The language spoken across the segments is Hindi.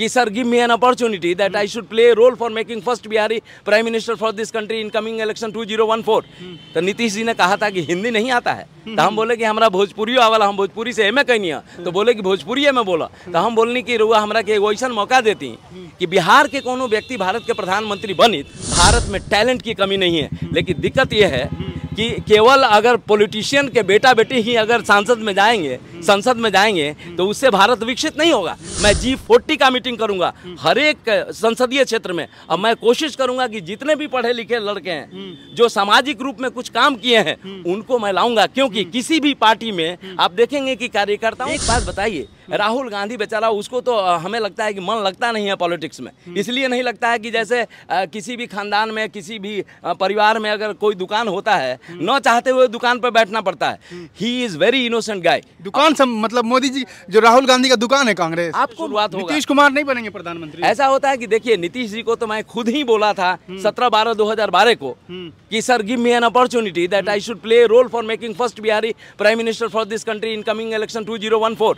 कि sir give me an opportunity that I should play a role for making first Bihari prime minister for this country in coming election 2014। तो नीतीश जी ने कहा था कि हिंदी नहीं आता है, तो हम बोले कि हमारा भोजपुरी आवाला, हम भोजपुरी से एमए कहनी है, तो बोले कि भोजपुरी में बोला, तो हम बोलने की रुआ हमरा के एगो ऐसा मौका देती कि बिहार के कोनो व्यक्ति भारत के प्रधानमंत्री बनित। भारत में टैलेंट की कमी नहीं है, लेकिन दिक्कत यह है कि केवल अगर पॉलिटिशियन के बेटा बेटी ही अगर संसद में जाएंगे तो उससे भारत विकसित नहीं होगा। मैं G40 का मीटिंग करूंगा हर एक संसदीय क्षेत्र में, और मैं कोशिश करूंगा कि जितने भी पढ़े लिखे लड़के हैं जो सामाजिक रूप में कुछ काम किए हैं उनको मैं लाऊंगा, क्योंकि किसी भी पार्टी में आप देखेंगे कि कार्यकर्ताओं। एक बात बताइए, राहुल गांधी बेचारा, उसको तो हमें लगता है कि मन लगता नहीं है पॉलिटिक्स में। इसलिए नहीं लगता है कि जैसे किसी भी खानदान में, किसी भी परिवार में अगर कोई दुकान होता है, न चाहते हुए दुकान पर बैठना पड़ता है। ही इज वेरी इनोसेंट गाय। दुकान मतलब मोदी जी, जो राहुल गांधी का दुकान है कांग्रेस, आपको बात होगा नीतीश कुमार नहीं बनेंगे प्रधानमंत्री। ऐसा होता है कि देखिए, नीतीश जी को तो मैं खुद ही बोला था 17/12/2012 को कि sir give me an opportunity that I should play a role for making first Bihari prime minister for this country in coming election 2014।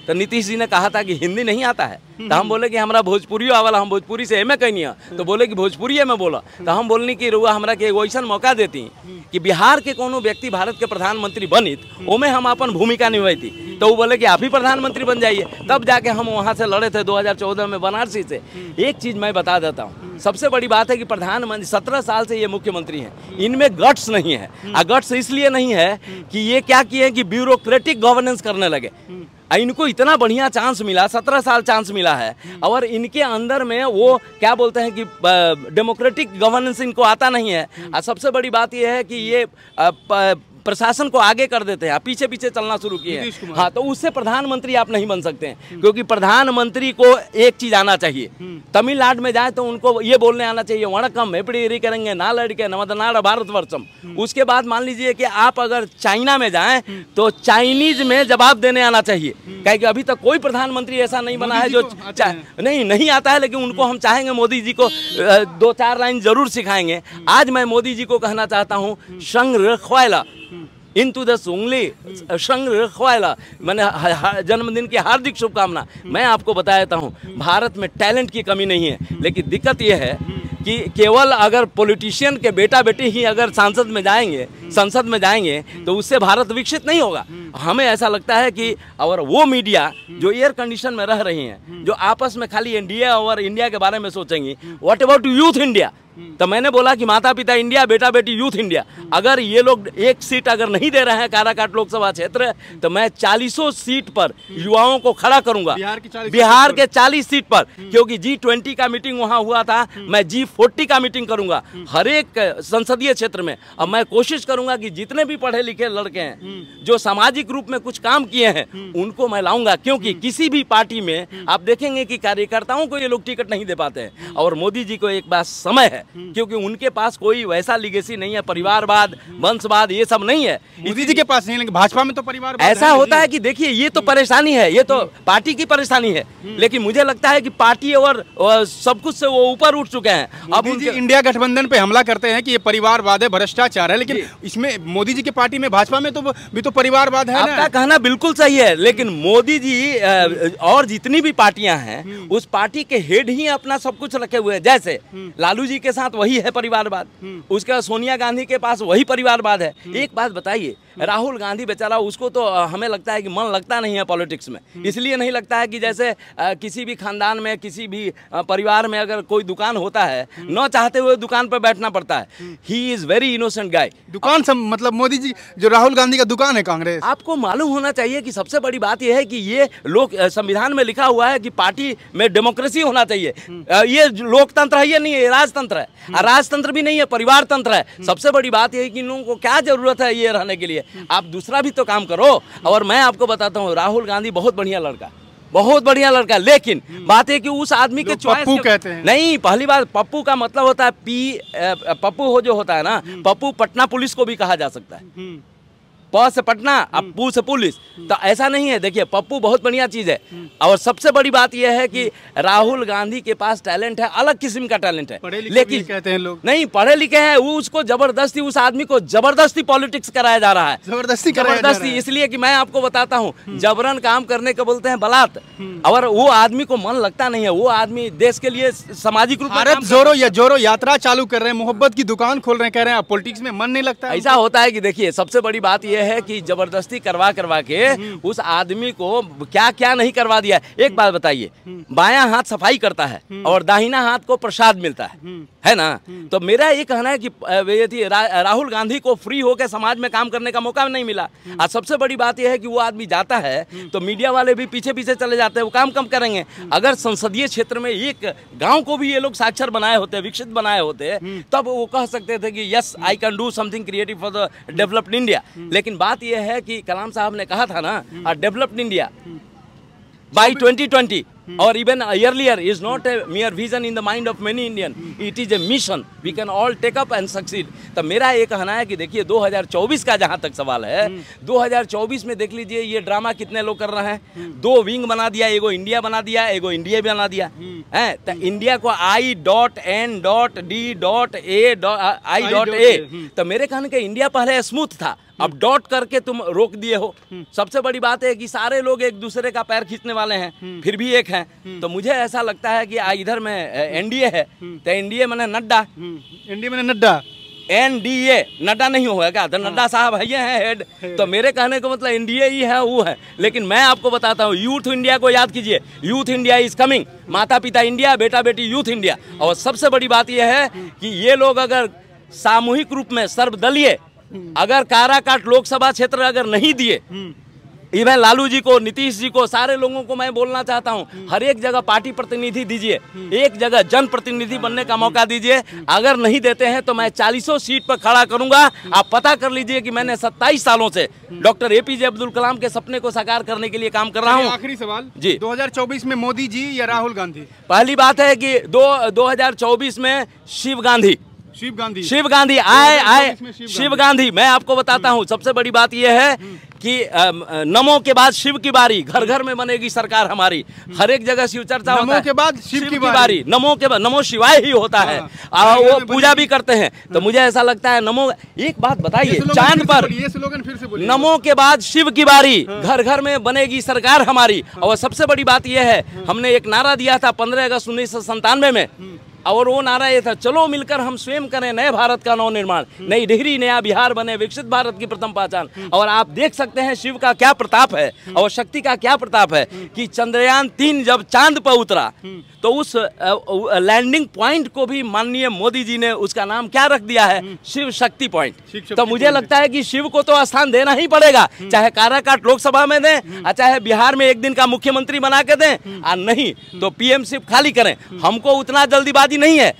तो नीतीश जी ने कहा था कि हिंदी नहीं आता है, तो हम बोले कि हमारा भोजपुरी आवाला, हम भोजपुरी से एमए कहनी है, तो बोले कि भोजपुरी में बोला, तो हम बोलने की रुआ हमरा के एगो ऐसा मौका देती कि बिहार के कोनो व्यक्ति भारत के प्रधानमंत्री बनित, ओमे हम अपन भूमिका निभाती। तो वो बोले कि आप ही प्रधानमंत्री बन जाइए। तब जाके हम वहाँ से लड़े थे 2014 में बनारसी से। एक चीज़ मैं बता देता हूँ, सबसे बड़ी बात है कि प्रधानमंत्री 17 साल से ये मुख्यमंत्री हैं, इनमें गट्स नहीं है। गट्स इसलिए नहीं है कि ये क्या किए कि ब्यूरोक्रेटिक गवर्नेंस करने लगे। इनको इतना बढ़िया चांस मिला, 17 साल चांस मिला है, और इनके अंदर में वो क्या बोलते हैं कि डेमोक्रेटिक गवर्नेंस इनको आता नहीं है। और सबसे बड़ी बात यह है कि ये प्रशासन को आगे कर देते हैं, पीछे पीछे चलना शुरू किए हैं। हाँ, तो उससे प्रधानमंत्री आप नहीं बन सकते हैं, क्योंकि प्रधानमंत्री को एक चीज आना चाहिए। तमिलनाडु में जाए तो उनको ये बोलने आना चाहिए, वणक्कम एपड़ी करेंगे ना लड़के नमदनाड़ भारतवर्षम। उसके बाद मान लीजिए कि आप अगर चाइना में जाएं तो चाइनीज में जवाब देने आना चाहिए, क्योंकि अभी तक कोई प्रधानमंत्री ऐसा नहीं बना है जो नहीं आता है। लेकिन उनको हम चाहेंगे, मोदी जी को 2-4 लाइन जरूर सिखाएंगे। आज मैं मोदी जी को कहना चाहता हूँ, संग्रहवाला इनटू द सुंगली संग्रहवाला, मैंने जन्मदिन की हार्दिक शुभकामना। मैं आपको बता देता हूँ, भारत में टैलेंट की कमी नहीं है, लेकिन दिक्कत यह है कि केवल अगर पॉलिटिशियन के बेटा बेटी ही अगर संसद में जाएंगे तो उससे भारत विकसित नहीं होगा। हमें ऐसा लगता है कि और वो मीडिया जो एयर कंडीशन में रह रही हैं, जो आपस में खाली इंडिया और इंडिया के बारे में सोचेंगी, व्हाट अबाउट यूथ इंडिया। तो मैंने बोला कि माता पिता इंडिया, बेटा बेटी यूथ इंडिया। अगर ये लोग एक सीट अगर नहीं दे रहे हैं काराकाट लोकसभा क्षेत्र, तो मैं 40 सीट पर युवाओं को खड़ा करूंगा, बिहार के 40 सीट पर, क्योंकि G20 का मीटिंग वहां हुआ था। मैं G40 का मीटिंग करूंगा हर एक संसदीय क्षेत्र में, और मैं कोशिश करूंगा कि जितने भी पढ़े लिखे लड़के हैं जो सामाजिक रूप में कुछ काम किए हैं उनको मैं लाऊंगा, क्योंकि किसी भी पार्टी में आप देखेंगे कि कार्यकर्ताओं को ये लोग टिकट नहीं दे पाते हैं। और मोदी जी को एक बात समय है, क्योंकि उनके पास कोई वैसा लीगेसी नहीं है, परिवारवाद, वंशवाद, ये सब नहीं है। मोदी जी के पास नहीं, लेकिन भाजपा में तो परिवार ऐसा होता है कि देखिए, ये तो परेशानी है, ये तो पार्टी की परेशानी है, लेकिन मुझे लगता है कि पार्टी और सब कुछ से वो ऊपर उठ चुके हैं। अब इंडिया गठबंधन पे हमला करते हैं कि ये परिवारवाद है, भ्रष्टाचार है, लेकिन इसमें मोदी जी की पार्टी में, भाजपा में तो भी तो परिवारवाद है। आपका कहना बिल्कुल सही है, लेकिन मोदी जी और जितनी भी पार्टियां हैं उस पार्टी के हेड ही अपना सब कुछ रखे हुए हैं। जैसे लालू जी के साथ वही है परिवारवाद, उसका सोनिया गांधी के पास वही परिवारवाद है। एक बात बताइए, राहुल गांधी बेचारा, उसको तो हमें लगता है कि मन लगता नहीं है पॉलिटिक्स में। इसलिए नहीं लगता है कि जैसे किसी भी खानदान में, किसी भी परिवार में अगर कोई दुकान होता है, न चाहते हुए दुकान पर बैठना पड़ता है। ही इज वेरी इनोसेंट गाय। दुकान मतलब मोदी जी, जो राहुल गांधी का दुकान है कांग्रेस। आपको मालूम होना चाहिए कि सबसे बड़ी बात यह है कि ये लोग, संविधान में लिखा हुआ है कि पार्टी में डेमोक्रेसी होना चाहिए। ये लोकतंत्र है, ये नहीं है, राजतंत्र है। राजतंत्र भी नहीं है, परिवार तंत्र है। सबसे बड़ी बात यह है कि इन लोगों को क्या जरूरत है ये रहने के लिए। आप दूसरा भी तो काम करो। और मैं आपको बताता हूँ, राहुल गांधी बहुत बढ़िया लड़का, बहुत बढ़िया लड़का, लेकिन बात है कि उस आदमी के चॉइस पप्पू कहते हैं। नहीं, पहली बात, पप्पू का मतलब होता है पप्पू हो जो होता है ना, पप्पू पटना पुलिस को भी कहा जा सकता है। प से पटना, अब पू से पुलिस। तो ऐसा नहीं है। देखिए पप्पू बहुत बढ़िया चीज है, और सबसे बड़ी बात यह है कि राहुल गांधी के पास टैलेंट है, अलग किस्म का टैलेंट है, लेकिन कहते हैं लोग नहीं पढ़े लिखे हैं, वो उसको जबरदस्ती, उस आदमी को जबरदस्ती पॉलिटिक्स कराया जा रहा है, जबरदस्ती। इसलिए कि मैं आपको बताता हूँ, जबरन काम करने को बोलते हैं बलात्, और वो आदमी को मन लगता नहीं है। वो आदमी देश के लिए सामाजिक रूप भारत जोरो यात्रा चालू कर रहे हैं, मोहब्बत की दुकान खोल रहे हैं, कह रहे हैं पॉलिटिक्स में मन नहीं लगता है। ऐसा होता है कि देखिए सबसे बड़ी बात यह है कि जबरदस्ती करवा के उस आदमी को क्या क्या नहीं करवा दिया। एक बात बताइए, बायां हाथ सफाई करता है और दाहिना हाथ को प्रसाद मिलता है ना। तो मेरा ये कहना है कि राहुल गांधी को फ्री होकर समाज में काम करने का मौका नहीं मिला। और सबसे बड़ी बात यह है कि वो आदमी जाता है तो मीडिया वाले भी पीछे पीछे चले जाते हैं, वो काम कम करेंगे। अगर संसदीय क्षेत्र में एक गांव को भी ये लोग साक्षर बनाए होते, विकसित बनाए होते, तब वो कह सकते थे कि yes I can do something creative for the developed India. लेकिन बात यह है कि कलाम साहब ने कहा था ना, developed India by 2020 or even earlier is not a mere vision in the mind of many Indian. It is a mission we can all take up and succeed. तो मेरा ये कहना है कि देखिए 2024 का जहाँ तक सवाल है, 2024 में देख लीजिए ये ड्रामा कितने लोग कर रहे हैं। 2 विंग बना दिया, एगो इंडिया बना दिया, एगो इंडिया बना दिया है। तो इंडिया को I.N.D.A.I.A। तो मेरे कहने के इंडिया पहले स्मूथ था, अब डॉट करके तुम रोक दिए हो। सबसे बड़ी बात है कि सारे लोग एक दूसरे का पैर खींचने वाले हैं, फिर भी एक हैं। तो मुझे ऐसा लगता है कि इधर में एनडीए है, तो एनडीए मैंने नड्डा, एनडीए में नड्डा, एनडीए नड्डा नहीं होगा क्या? तो नड्डा साहब है, हेड। तो मेरे कहने को मतलब एनडीए ही है, वो है। लेकिन मैं आपको बताता हूँ, यूथ इंडिया को याद कीजिए, यूथ इंडिया इज कमिंग। माता पिता इंडिया, बेटा बेटी यूथ इंडिया। और सबसे बड़ी बात यह है कि ये लोग अगर सामूहिक रूप में सर्वदलीय अगर काराकाट लोकसभा क्षेत्र अगर नहीं दिए, इवन लालू जी को, नीतीश जी को, सारे लोगों को मैं बोलना चाहता हूं, हर एक जगह पार्टी प्रतिनिधि दीजिए, एक जगह जन प्रतिनिधि बनने का मौका दीजिए। अगर नहीं देते हैं तो मैं 40 सीट पर खड़ा करूंगा। आप पता कर लीजिए कि मैंने 27 सालों से डॉक्टर एपीजे अब्दुल कलाम के सपने को साकार करने के लिए काम कर रहा हूं। आखिरी सवाल जी, 2024 में मोदी जी या राहुल गांधी? पहली बात है कि 2024 में शिव गांधी शिव गांधी। मैं आपको बताता हूं, सबसे बड़ी बात यह है कि नमो के बाद शिव की बारी, घर घर में बनेगी सरकार हमारी। हर एक जगह शिव चर्चा होता है, नमो के बाद शिव की बारी, नमो के बाद नमो शिवाय ही होता है। वो पूजा भी करते हैं। तो मुझे ऐसा लगता है नमो, एक बात बताइए, चांद पर ये स्लोगन फिर से बोलिए, नमो के बाद शिव की बारी, घर घर में बनेगी सरकार हमारी। और सबसे बड़ी बात यह है, हमने एक नारा दिया था 15 अगस्त 1997 में, और वो नारा ये था, चलो मिलकर हम स्वयं करें नए भारत का नवनिर्माण, नई डिहरी नया बिहार बने, विकसित भारत की प्रथम पहचान। और आप देख सकते हैं शिव का क्या प्रताप है और शक्ति का क्या प्रताप है कि चंद्रयान 3 जब चांद पर उतरा तो उस लैंडिंग पॉइंट को भी माननीय मोदी जी ने उसका नाम क्या रख दिया है, शिव शक्ति पॉइंट। तो मुझे लगता है कि शिव को तो स्थान देना ही पड़ेगा, चाहे काराकाट लोकसभा में दें, और चाहे बिहार में एक दिन का मुख्यमंत्री बना के दें, और नहीं तो पीएम सिर्फ खाली करें। हमको उतना जल्दीबाजी नहीं है,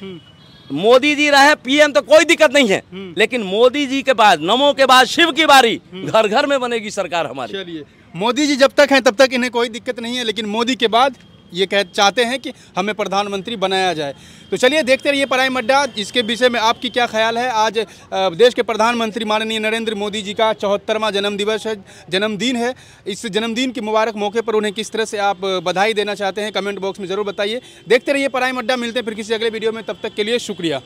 मोदी जी रहे पीएम तो कोई दिक्कत नहीं है, लेकिन मोदी जी के बाद, नमो के बाद शिव की बारी, घर घर में बनेगी सरकार हमारी। चलिए, मोदी जी जब तक हैं तब तक इन्हें कोई दिक्कत नहीं है, लेकिन मोदी के बाद ये चाहते हैं कि हमें प्रधानमंत्री बनाया जाए। तो चलिए देखते रहिए प्राइम अड्डा। इसके विषय में आपकी क्या ख्याल है? आज देश के प्रधानमंत्री माननीय नरेंद्र मोदी जी का 74वां जन्मदिन है। इस जन्मदिन के मुबारक मौके पर उन्हें किस तरह से आप बधाई देना चाहते हैं, कमेंट बॉक्स में ज़रूर बताइए। देखते रहिए प्राइम अड्डा। मिलते हैं फिर किसी अगले वीडियो में, तब तक के लिए शुक्रिया।